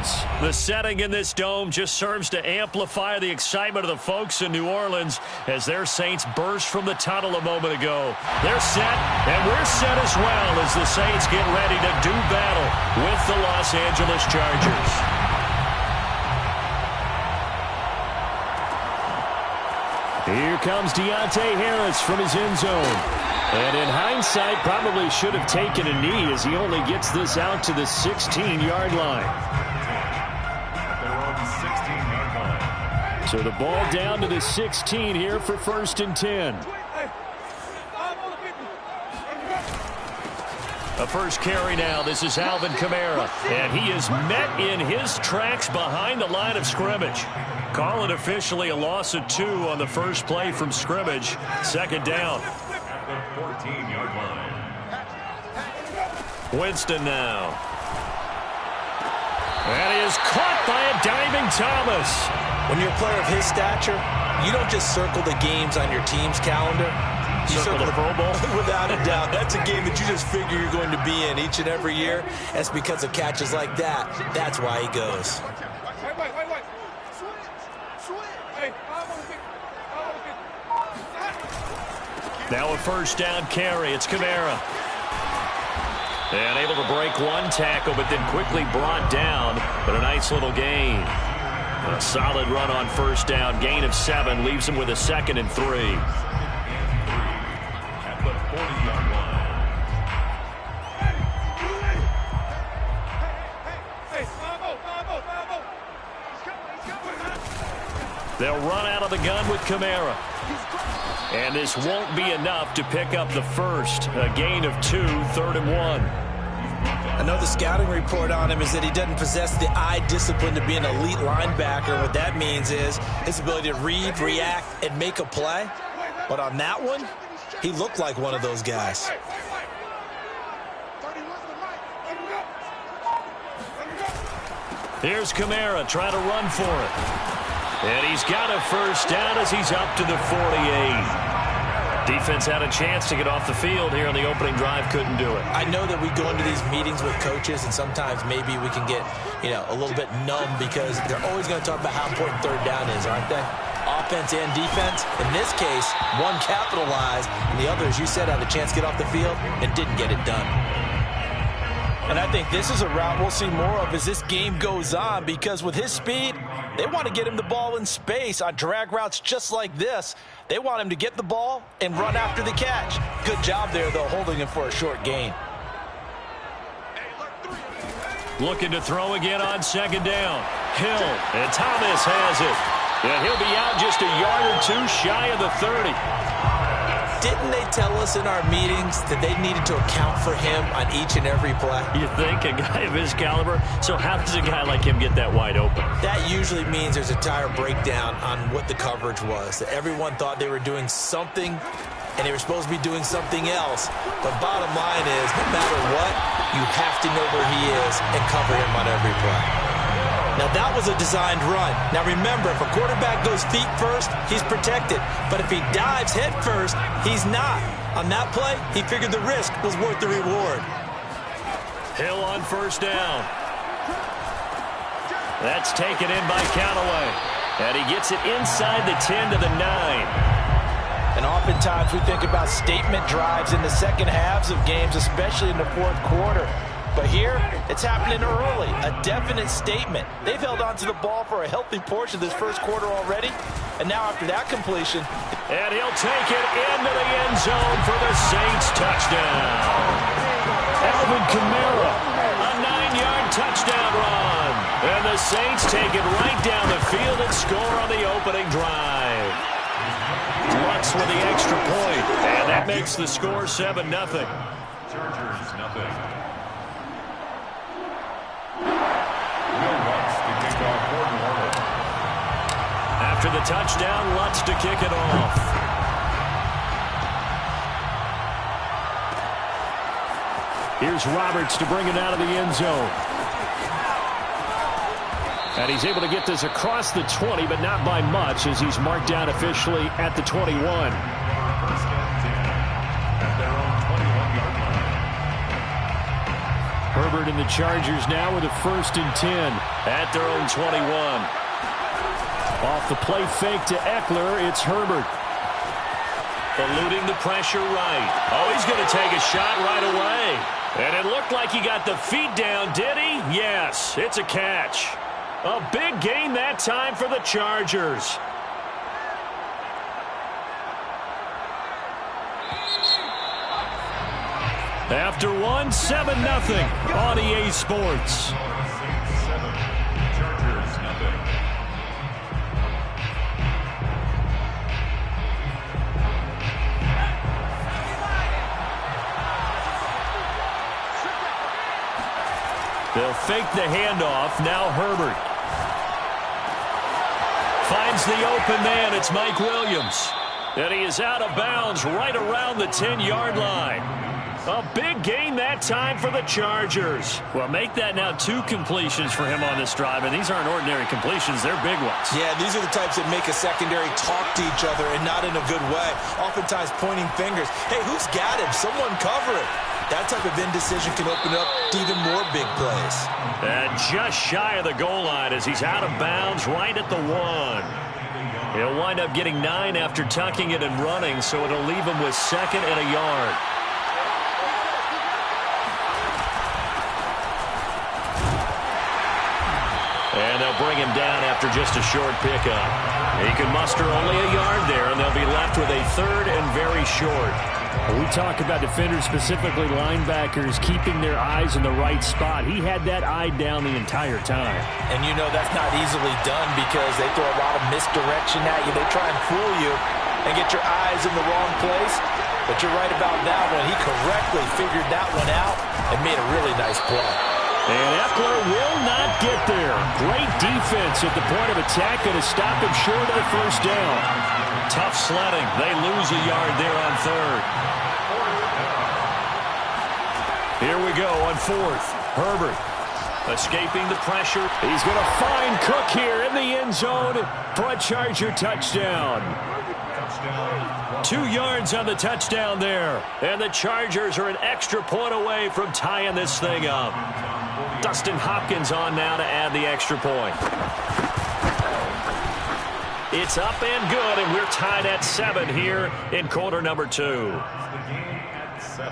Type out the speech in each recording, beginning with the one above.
Orleans. The setting in this dome just serves to amplify the excitement of the folks in New Orleans as their Saints burst from the tunnel a moment ago. They're set, and we're set as well as the Saints get ready to do battle with the Los Angeles Chargers. Here comes Deontay Harris from his end zone. And in hindsight, probably should have taken a knee as he only gets this out to the 16-yard line. So the ball down to the 16 here for 1st and 10. A first carry now. This is Alvin Kamara. And he is met in his tracks behind the line of scrimmage. Call it officially a loss of 2 on the first play from scrimmage. 2nd down. 14-yard line. Winston now. And he is caught by a diving Thomas. When you're a player of his stature, you don't just circle the games on your team's calendar. You circle the Pro Bowl? Without a doubt. That's a game that you just figure you're going to be in each and every year. That's because of catches like that. That's why he goes. Now a first down carry. It's Kamara. And able to break one tackle, but then quickly brought down. But a nice little gain. A solid run on first down. Gain of 7 leaves him with a 2nd and 3. At the 40-yard line. They'll run out of the gun with Kamara. And this won't be enough to pick up the first. A gain of 2, 3rd and 1. I know the scouting report on him is that he doesn't possess the eye discipline to be an elite linebacker. What that means is his ability to read, react, and make a play. But on that one, he looked like one of those guys. Here's Kamara trying to run for it. And he's got a first down as he's up to the 48. Defense had a chance to get off the field here on the opening drive, couldn't do it. I know that we go into these meetings with coaches, and sometimes maybe we can get, a little bit numb because they're always going to talk about how important 3rd down is, aren't they? Offense and defense. In this case, one capitalized, and the other, as you said, had a chance to get off the field and didn't get it done. And I think this is a route we'll see more of as this game goes on, because with his speed, they want to get him the ball in space on drag routes just like this. They want him to get the ball and run after the catch. Good job there, though, holding him for a short gain. Looking to throw again on 2nd down. Hill, and Thomas has it. And he'll be out just a yard or 2 shy of the 30. Didn't they tell us in our meetings that they needed to account for him on each and every play? You think? A guy of his caliber? So how does a guy like him get that wide open? That usually means there's a entire breakdown on what the coverage was. That everyone thought they were doing something, and they were supposed to be doing something else. But bottom line is, no matter what, you have to know where he is and cover him on every play. Now, that was a designed run. Now, remember, if a quarterback goes feet first, he's protected. But if he dives head first, he's not. On that play, he figured the risk was worth the reward. Hill on first down. That's taken in by Callaway. And he gets it inside the 10 to the 9. And oftentimes we think about statement drives in the second halves of games, especially in the 4th quarter. But here, it's happening early. A definite statement. They've held on to the ball for a healthy portion of this 1st quarter already. And now after that completion. And he'll take it into the end zone for the Saints touchdown. Alvin Kamara, a 9-yard touchdown run. And the Saints take it right down the field and score on the opening drive. Lutz with the extra point. And that makes the score 7-0. Chargers, nothing. After the touchdown, Lutz to kick it off. Here's Roberts to bring it out of the end zone. And he's able to get this across the 20, but not by much, as he's marked down officially at the 21. Herbert and the Chargers now with a 1st and 10 at their own 21. Off the play fake to Eckler, it's Herbert. Eluding the pressure right. Oh, he's going to take a shot right away. And it looked like he got the feet down, did he? Yes, it's a catch. A big gain that time for the Chargers. After one, 7-0 on EA Sports. Chargers, nothing. They'll fake the handoff. Now Herbert finds the open man. It's Mike Williams. And he is out of bounds right around the 10-yard line. A big gain that time for the Chargers. Well, make that now 2 completions for him on this drive, and these aren't ordinary completions. They're big ones. Yeah, these are the types that make a secondary talk to each other, and not in a good way. Oftentimes pointing fingers. Hey, who's got him? Someone cover it. That type of indecision can open up to even more big plays. And just shy of the goal line as he's out of bounds right at the 1. He'll wind up getting 9 after tucking it and running, so it'll leave him with 2nd and a yard. And they'll bring him down after just a short pickup. He can muster only a yard there, and they'll be left with a 3rd and very short. We talk about defenders, specifically linebackers, keeping their eyes in the right spot. He had that eye down the entire time. And you know that's not easily done because they throw a lot of misdirection at you. They try and fool you and get your eyes in the wrong place. But you're right about that one. He correctly figured that one out and made a really nice play. And Eckler will not get there. Great defense at the point of attack, going to stop him short of the 1st down. Tough sledding. They lose a yard there on 3rd. Here we go on 4th. Herbert escaping the pressure. He's going to find Cook here in the end zone for a Charger touchdown. 2 yards on the touchdown there. And the Chargers are an extra point away from tying this thing up. Dustin Hopkins on now to add the extra point. It's up and good, and we're tied at 7 here in quarter number 2. The game at 7.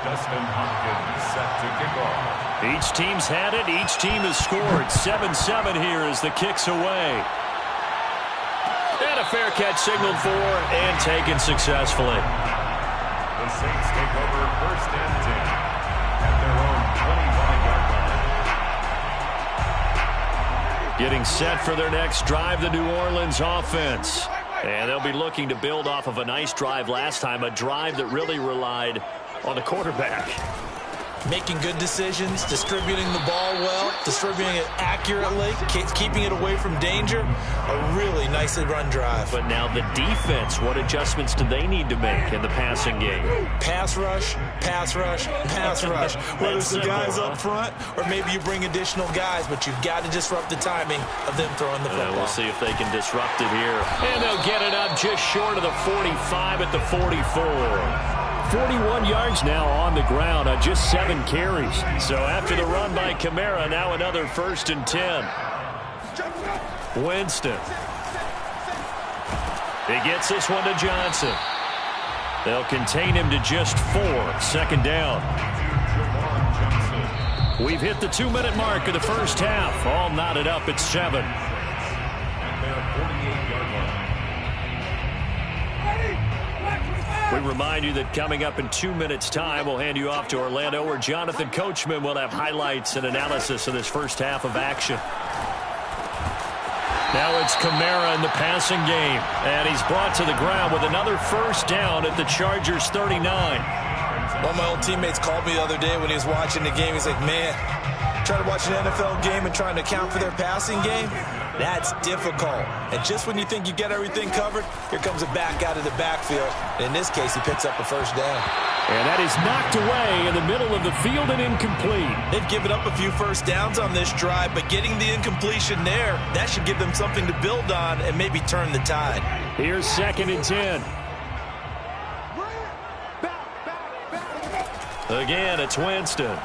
Dustin Hopkins set to kick off. Each team's had it. Each team has scored. 7-7 here as the kick's away. And a fair catch signaled for and taken successfully. The Saints take over 1st and 10 at their own 25-yard line. Getting set for their next drive, the New Orleans offense. And they'll be looking to build off of a nice drive last time, a drive that really relied on the quarterback. Making good decisions, distributing the ball well, distributing it accurately, keeping it away from danger. A really nicely run drive. But now the defense, what adjustments do they need to make in the passing game? Pass rush, pass rush, pass rush. Whether it's the guys up front or maybe you bring additional guys, but you've got to disrupt the timing of them throwing the football. We'll see if they can disrupt it here. And they'll get it up just short of the 45 at the 44. 41 yards now on the ground on just 7 carries. So after the run by Kamara, now another 1st and 10. Winston. He gets this one to Johnson. They'll contain him to just 4. 2nd down. We've hit the 2-minute mark of the first half. All knotted up at 7. At their 48-yard line. We remind you that coming up in 2 minutes' time, we'll hand you off to Orlando, where Jonathan Coachman will have highlights and analysis of this first half of action. Now it's Kamara in the passing game, and he's brought to the ground with another 1st down at the Chargers' 39. One of my old teammates called me the other day when he was watching the game. He's like, man, trying to watch an NFL game and trying to account for their passing game, that's difficult. And just when you think you get everything covered, here comes a back out of the backfield. In this case, he picks up a 1st down. And that is knocked away in the middle of the field and incomplete. They've given up a few 1st downs on this drive, but getting the incompletion there, that should give them something to build on and maybe turn the tide. Here's 2nd and 10. Again, it's Winston.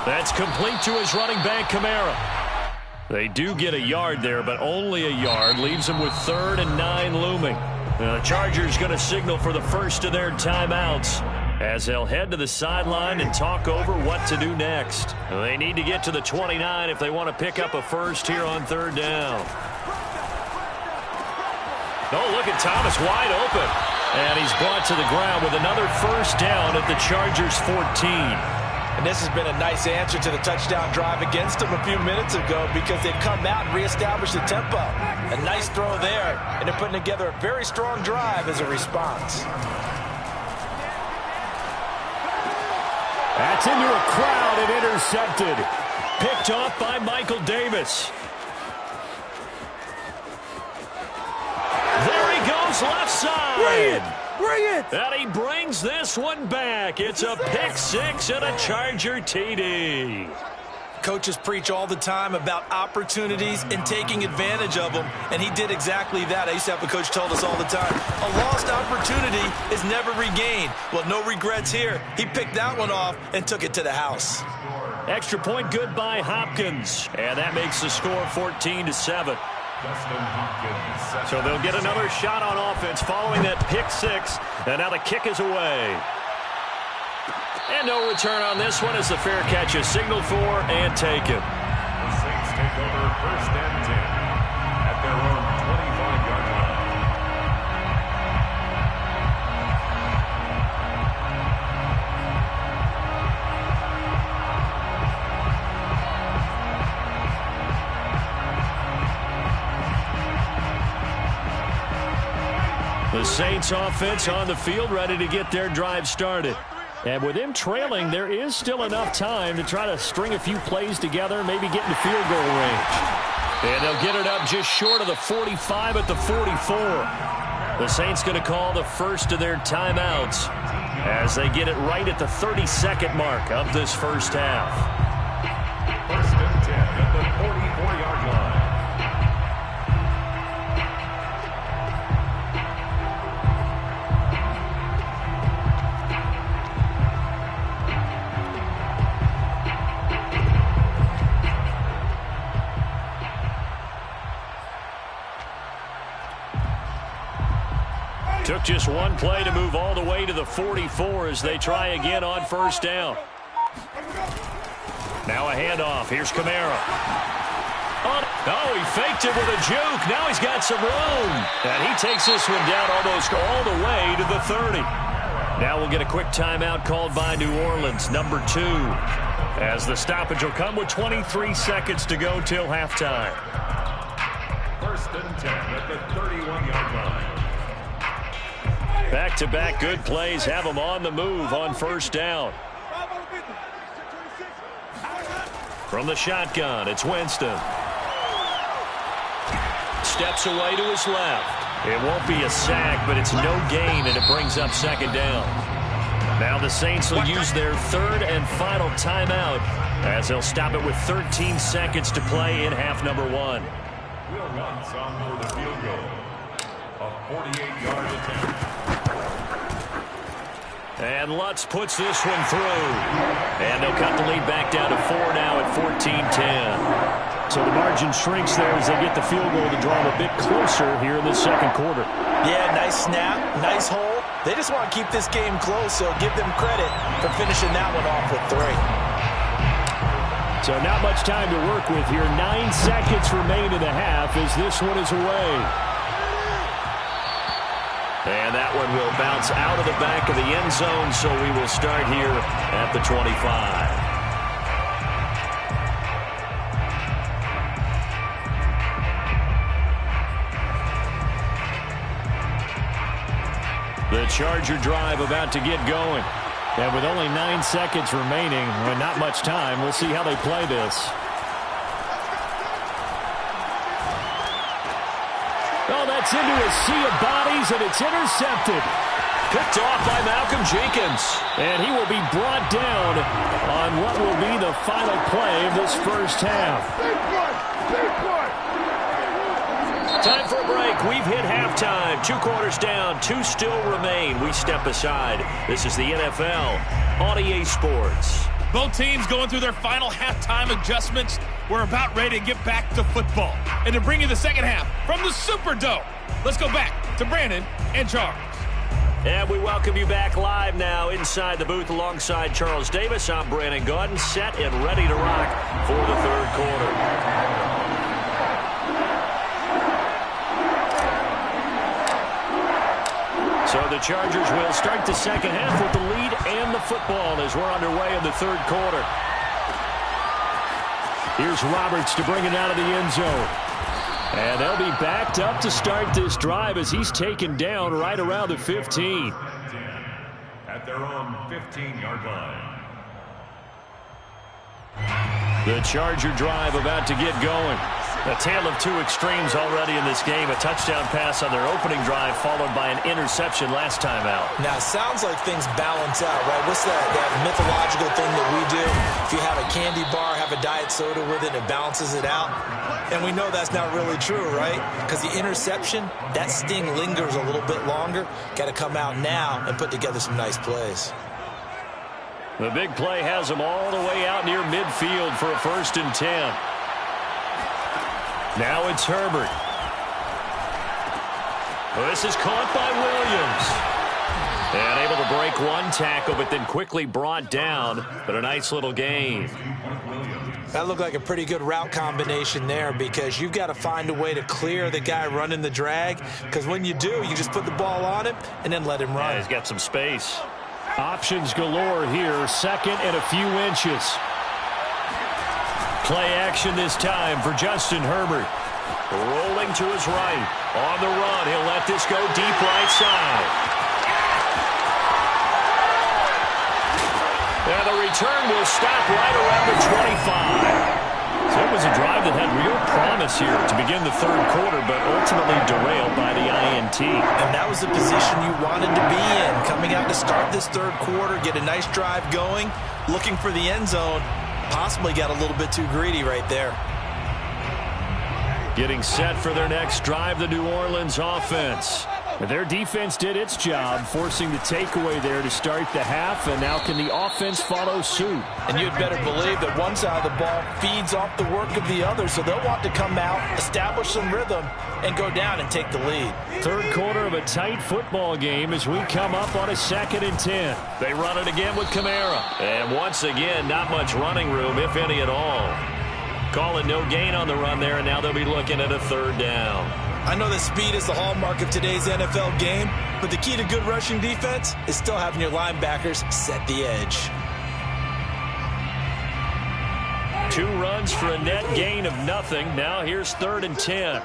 That's complete to his running back, Kamara. They do get a yard there, but only a yard. Leaves them with 3rd and 9 looming. The Chargers going to signal for the first of their timeouts as they'll head to the sideline and talk over what to do next. They need to get to the 29 if they want to pick up a first here on 3rd down. Oh, look at Thomas wide open. And he's brought to the ground with another first down at the Chargers 14. And this has been a nice answer to the touchdown drive against them a few minutes ago because they've come out and reestablished the tempo. A nice throw there, and they're putting together a very strong drive as a response. That's into a crowd and intercepted. Picked off by Michael Davis. There he goes left side. Bring it! And he brings this one back. It's a pick 6 and a Charger TD. Coaches preach all the time about opportunities and taking advantage of them, and he did exactly that. I used to have a coach told us all the time, a lost opportunity is never regained. Well, no regrets here. He picked that one off and took it to the house. Extra point good by Hopkins, and that makes the score 14-7. So they'll get another shot on offense following that pick 6, and now the kick is away. And no return on this one as the fair catch is signaled for and taken. The Saints take over 1st and 10 at their own 25-yard line. The Saints offense on the field ready to get their drive started. And with them trailing, there is still enough time to try to string a few plays together, maybe get into field goal range. And they'll get it up just short of the 45 at the 44. The Saints going to call the first of their timeouts as they get it right at the 32nd mark of this first half. 1st and 10 at the 44-yard line. Took just one play to move all the way to the 44 as they try again on 1st down. Now a handoff. Here's Kamara. Oh, he faked it with a juke. Now he's got some room. And he takes this one down almost all the way to the 30. Now we'll get a quick timeout called by New Orleans, number 2. As the stoppage will come with 23 seconds to go till halftime. 1st and 10 at the 31-yard line. Back-to-back good plays have them on the move on 1st down. From the shotgun, it's Winston. Steps away to his left. It won't be a sack, but it's no gain, and it brings up 2nd down. Now the Saints will use their 3rd and final timeout as they'll stop it with 13 seconds to play in half number 1. We'll run some for the field goal. A 48-yard attempt. And Lutz puts this one through. And they'll cut the lead back down to 4 now at 14-10. So the margin shrinks there as they get the field goal to draw them a bit closer here in the 2nd quarter. Yeah, nice snap, nice hole. They just want to keep this game close, so give them credit for finishing that one off with 3. So not much time to work with here. 9 seconds remain in the half as this one is away. And that one will bounce out of the back of the end zone, so we will start here at the 25. The Charger drive about to get going. And with only 9 seconds remaining, and not much time, we'll see how they play this. Oh, that's into a sea of bodies, and it's intercepted. Picked off by Malcolm Jenkins. And he will be brought down on what will be the final play of this first half. Time for a break. We've hit halftime. 2 quarters down. 2 still remain. We step aside. This is the NFL on EA Sports. Both teams going through their final halftime adjustments. We're about ready to get back to football. And to bring you the second half from the Superdome, let's go back to Brandon and Charles. And we welcome you back live now inside the booth alongside Charles Davis. I'm Brandon Gaudin, set and ready to rock for the third quarter. So the Chargers will start the second half with the lead and the football as we're underway in the third quarter. Here's Roberts to bring it out of the end zone. And they'll be backed up to start this drive as he's taken down right around the 15. At their own 15-yard line. The Charger drive about to get going. A tale of 2 extremes already in this game. A touchdown pass on their opening drive followed by an interception last time out. Now, it sounds like things balance out, right? What's that mythological thing that we do? If you have a candy bar, have a diet soda with it, it balances it out. And we know that's not really true, right? Because the interception, that sting lingers a little bit longer. Got to come out now and put together some nice plays. The big play has them all the way out near midfield for a 1st and 10. Now it's Herbert. This is caught by Williams. And able to break one tackle, but then quickly brought down. But a nice little gain. That looked like a pretty good route combination there because you've got to find a way to clear the guy running the drag. Because when you do, you just put the ball on him and then let him run. Yeah, he's got some space. Options galore here. Second and a few inches. Play action this time for Justin Herbert. Rolling to his right. On the run. He'll let this go deep right side. And the return will stop right around the 25. So it was a drive that had real promise here to begin the third quarter, but ultimately derailed by the INT. And that was the position you wanted to be in. Coming out to start this third quarter, get a nice drive going, looking for the end zone. Possibly got a little bit too greedy right there. Getting set for their next drive, the New Orleans offense. Their defense did its job, forcing the takeaway there to start the half, and now can the offense follow suit? And you'd better believe that one side of the ball feeds off the work of the other, so they'll want to come out, establish some rhythm, and go down and take the lead. Third quarter of a tight football game as we come up on a 2nd and 10. They run it again with Kamara. And once again, not much running room, if any at all. Calling no gain on the run there, and now they'll be looking at a 3rd down. I know that speed is the hallmark of today's NFL game, but the key to good rushing defense is still having your linebackers set the edge. 2 runs for a net gain of nothing. Now here's 3rd and 10.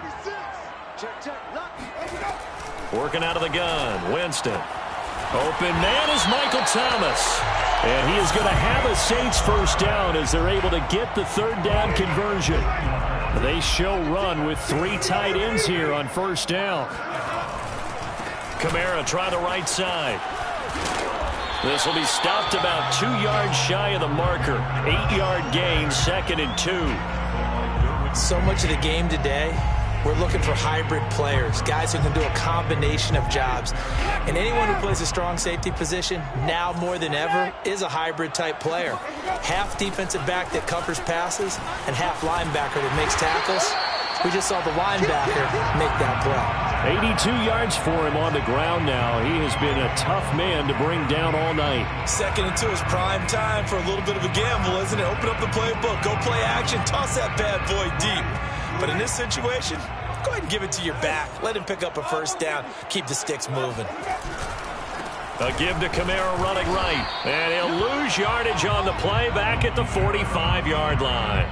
Working out of the gun, Winston. Open man is Michael Thomas. And he is going to have a Saints 1st down as they're able to get the 3rd down conversion. They show run with 3 tight ends here on 1st down. Kamara try the right side. This will be stopped about 2 yards shy of the marker. 8-yard gain, 2nd and 2. So much of the game today, we're looking for hybrid players, guys who can do a combination of jobs. And anyone who plays a strong safety position, now more than ever, is a hybrid type player. Half defensive back that covers passes and half linebacker that makes tackles. We just saw the linebacker make that play. 82 yards for him on the ground now. He has been a tough man to bring down all night. 2nd and 2 is prime time for a little bit of a gamble, isn't it? Open up the playbook, go play action, toss that bad boy deep. But in this situation, go ahead and give it to your back. Let him pick up a 1st down. Keep the sticks moving. A give to Kamara running right. And he'll lose yardage on the play back at the 45-yard line.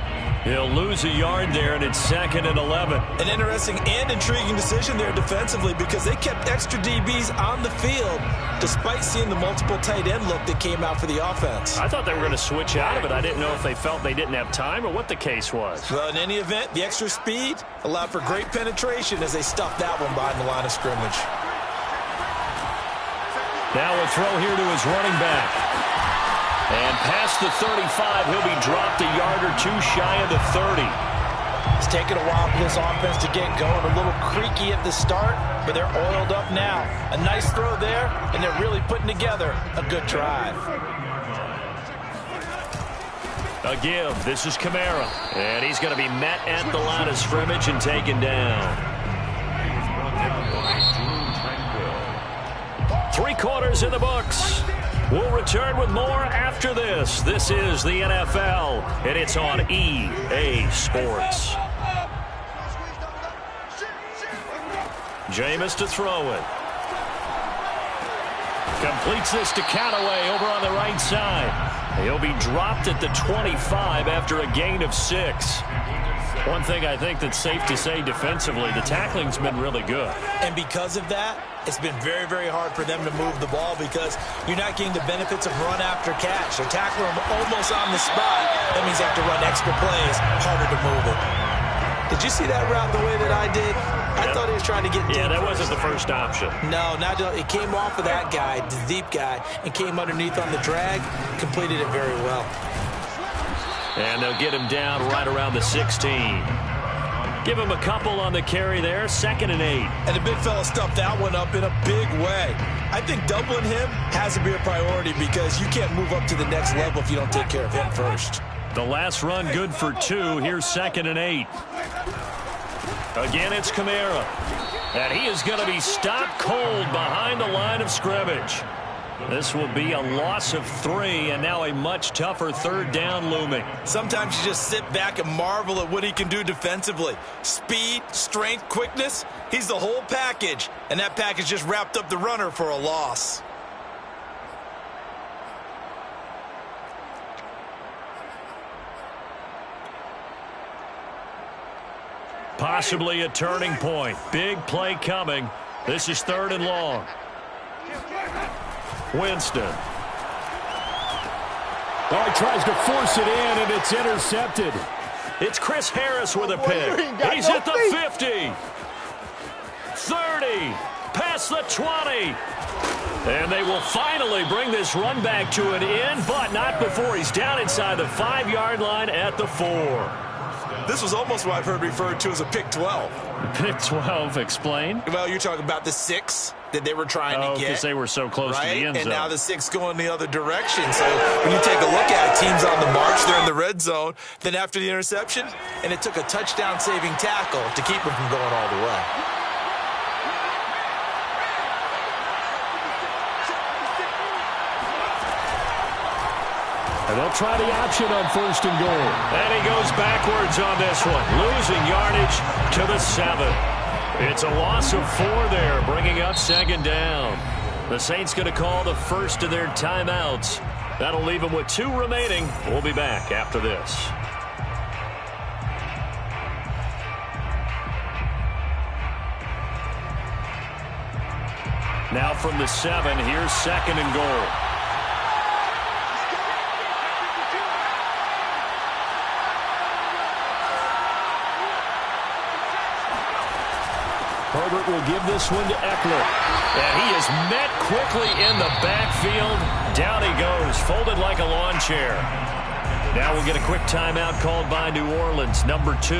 He'll lose a yard there, and it's 2nd and 11. An interesting and intriguing decision there defensively because they kept extra DBs on the field despite seeing the multiple tight end look that came out for the offense. I thought they were going to switch out of it. I didn't know if they felt they didn't have time or what the case was. Well, in any event, the extra speed allowed for great penetration as they stuffed that one behind the line of scrimmage. Now a throw here to his running back. And past the 35, he'll be dropped a yard or 2 shy of the 30. It's taken a while for this offense to get going. A little creaky at the start, but they're oiled up now. A nice throw there, and they're really putting together a good drive. A give. This is Kamara. And he's going to be met at the line of scrimmage and taken down. 3 quarters in the books. We'll return with more after this. This is the NFL, and it's on EA Sports. Jameis to throw it. Completes this to Callaway over on the right side. He'll be dropped at the 25 after a gain of 6. One thing I think that's safe to say defensively, the tackling's been really good. And because of that, it's been very, very hard for them to move the ball because you're not getting the benefits of run after catch. They're tackling them almost on the spot. That means they have to run extra plays, harder to move it. Did you see that route the way that I did? I thought he was trying to get deep. Yeah, that wasn't the first option. No, it came off of that guy, the deep guy, and came underneath on the drag, completed it very well. And they'll get him down right around the 16. Give him a couple on the carry there, 2nd and 8. And the big fella stuffed that one up in a big way. I think doubling him has to be a priority because you can't move up to the next level if you don't take care of him first. The last run good for 2. Here's 2nd and 8. Again, it's Kamara. And he is going to be stopped cold behind the line of scrimmage. This will be a loss of 3, and now a much tougher 3rd down looming. Sometimes you just sit back and marvel at what he can do defensively. Speed, strength, quickness, he's the whole package. And that package just wrapped up the runner for a loss. Possibly a turning point. Big play coming. This is 3rd and long. Winston. Oh, he tries to force it in, and it's intercepted. It's Chris Harris with a pick. He's at the 50. 30. Past the 20. And they will finally bring this run back to an end, but not before he's down inside the 5-yard line at the 4. This was almost what I've heard referred to as a pick 12. Pick 12, explain. Well, you're talking about the 6 that they were trying to get. Because they were so close to the end zone. And now the 6 going the other direction. So when you take a look at it, teams on the march, they're in the red zone. Then after the interception, and it took a touchdown-saving tackle to keep them from going all the way. And they'll try the option on 1st and goal. And he goes backwards on this one, losing yardage to the 7. It's a loss of 4 there, bringing up 2nd down. The Saints going to call the first of their timeouts. That'll leave them with 2 remaining. We'll be back after this. Now from the 7, here's 2nd and goal. Herbert will give this one to Eckler. And he is met quickly in the backfield. Down he goes, folded like a lawn chair. Now we'll get a quick timeout called by New Orleans, number 2.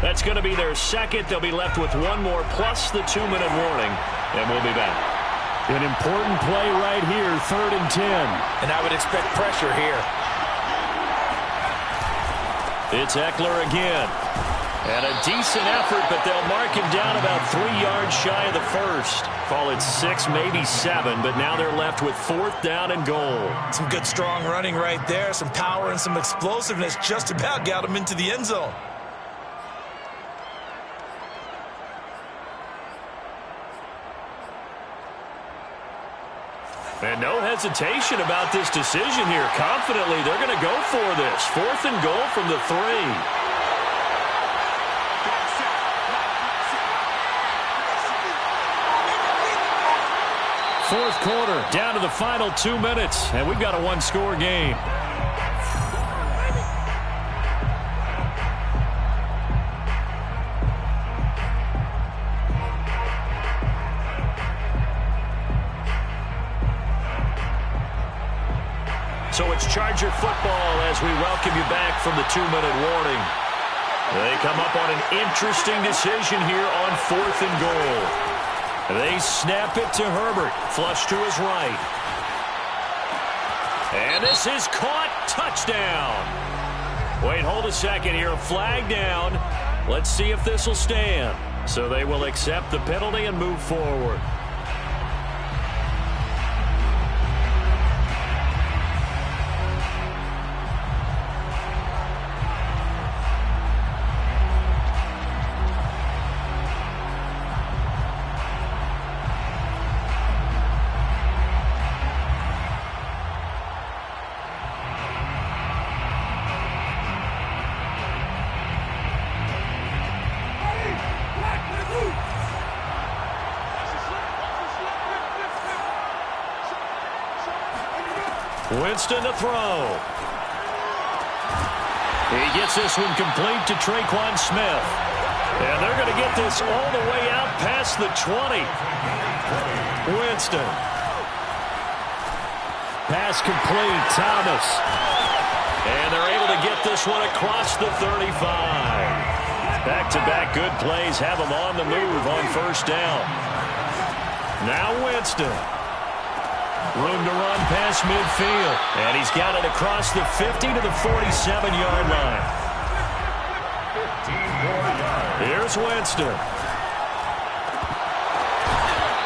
That's going to be their 2nd. They'll be left with 1 more plus the 2-minute warning. And we'll be back. An important play right here, 3rd and 10. And I would expect pressure here. It's Eckler again. And a decent effort, but they'll mark him down about 3 yards shy of the 1st. Call it 6, maybe 7, but now they're left with 4th down and goal. Some good, strong running right there. Some power and some explosiveness just about got him into the end zone. And no hesitation about this decision here. Confidently, they're going to go for this. 4th and goal from the 3. 4th quarter, down to the final 2 minutes, and we've got a 1-score game. So it's Charger football as we welcome you back from the 2-minute warning. They come up on an interesting decision here on 4th and goal. They snap it to Herbert. Flush to his right. And this is caught. Touchdown. Wait, hold a second here. Flag down. Let's see if this will stand. So they will accept the penalty and move forward. Winston to throw. He gets this one complete to Tre'Quan Smith. And they're going to get this all the way out past the 20. Winston. Pass complete. Thomas. And they're able to get this one across the 35. Back-to-back good plays have them on the move on first down. Now Winston. Room to run past midfield. And he's got it across the 50 to the 47-yard line. Here's Winston.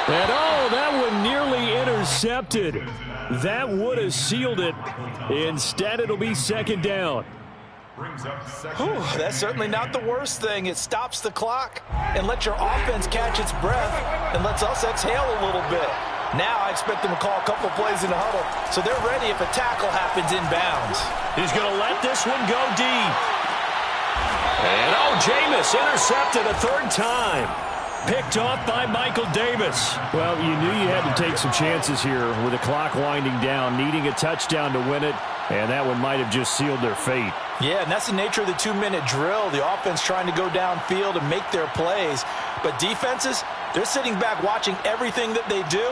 And oh, that one nearly intercepted. That would have sealed it. Instead, it'll be second down. Whew, that's certainly not the worst thing. It stops the clock and lets your offense catch its breath and lets us exhale a little bit. Now I expect them to call a couple plays in the huddle, so they're ready if a tackle happens inbounds. He's going to let this one go deep. And oh, Jameis intercepted a third time. Picked off by Michael Davis. Well, you knew you had to take some chances here with the clock winding down, needing a touchdown to win it, and that one might have just sealed their fate. Yeah, and that's the nature of the 2-minute drill. The offense trying to go downfield and make their plays. But defenses, they're sitting back watching everything that they do,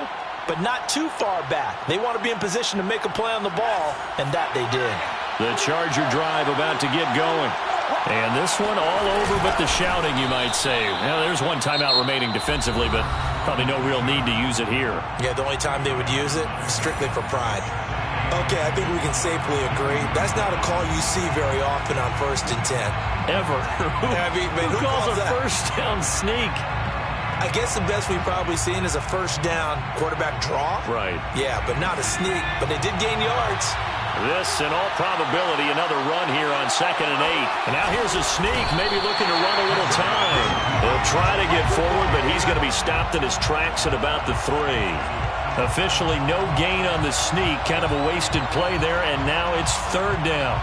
but not too far back. They want to be in position to make a play on the ball, and that they did. The Charger drive about to get going. And this one all over but the shouting, you might say. Now, there's one timeout remaining defensively, but probably no real need to use it here. Yeah, the only time they would use it, strictly for pride. Okay, I think we can safely agree. That's not a call you see very often on 1st and 10. Ever. Who calls a that? first down sneak? I guess the best we've probably seen is a first down quarterback draw. Right. Yeah, but not a sneak. But they did gain yards. This, in all probability, another run here on 2nd and 8. And now here's a sneak, maybe looking to run a little time. He'll try to get forward, but he's going to be stopped in his tracks at about the 3. Officially no gain on the sneak, kind of a wasted play there, and now it's 3rd down.